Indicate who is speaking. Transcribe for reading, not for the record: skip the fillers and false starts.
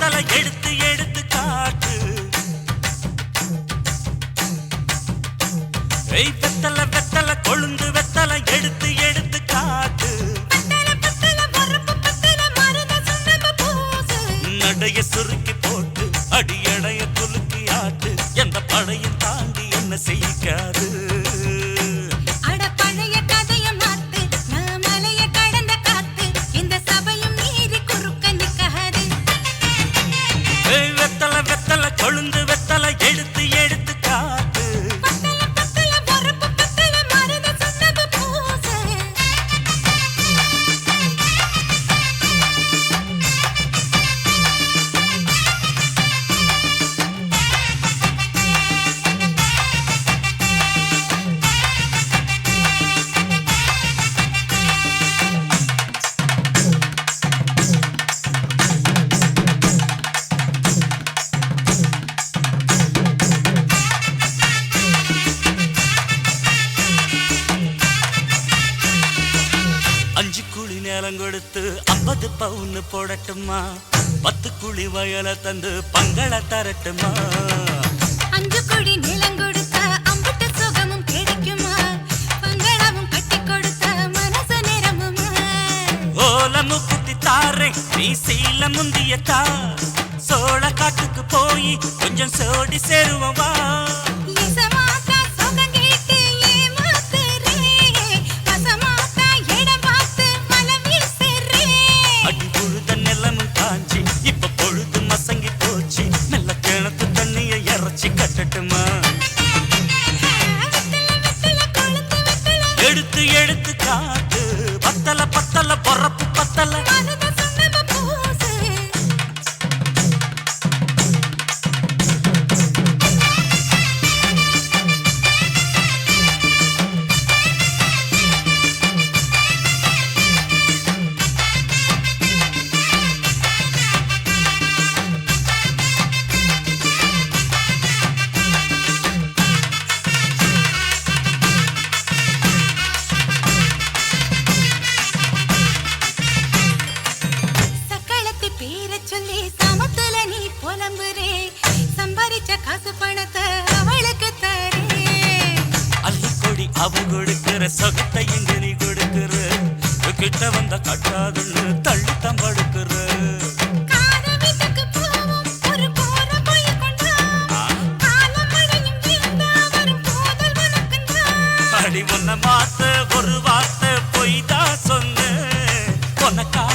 Speaker 1: வெத்தலை எடுத்து எடுத்து காட்டு. வெத்தலை வெத்தலை கொழுந்து வெத்தலை எடுத்து எடுத்து காட்டு. நடைய சுருக்கி போட்டு அடியடைய குலுக்கி ஆட்டு. எந்த படையும் தாண்டி என்ன செய்யாது. வெத்தலை வெத்தலை கொழுந்து வெத்தலை எடுத்து எடுத்து காட்டு. அஞ்சு குழி நேரம் கொடுத்து 50 பவுன் போடட்டுமா? 10 குழி வயல தந்து பங்கள தரட்டுமா?
Speaker 2: அஞ்சு குழி நிலம் கொடுத்த அம்புட்டு சுகமும் கிடைக்குமா? பங்களமும் கட்டி கொடுத்த மனசு நிரம்புமா?
Speaker 1: ஓலமு குத்தி தாரே நீ சீல முந்தியத்தா. சோழ காட்டுக்கு போய் கொஞ்சம் சோடி சேருவா. இப்ப பொழுது மசங்கி போச்சு. மெல்ல கிணத்து தண்ணிய இறச்சி கட்டட்டுமா? எடுத்து எடுத்து காட்டு. பத்தல பத்தல பொறப்பு பத்தல.
Speaker 2: காசு பணத்தை அவளுக்கு தரே.
Speaker 1: அள்ளி கொடி அவ கொடுக்கிற சொகத்தை எங்க நீ கொடுக்கிற. கிட்ட வந்த கட்டாதுன்னு தள்ளி தம்படுக்கிற. அடி உன்ன மாத்த ஒரு வார்த்தை பொய்தா சொன்ன. உனக்கா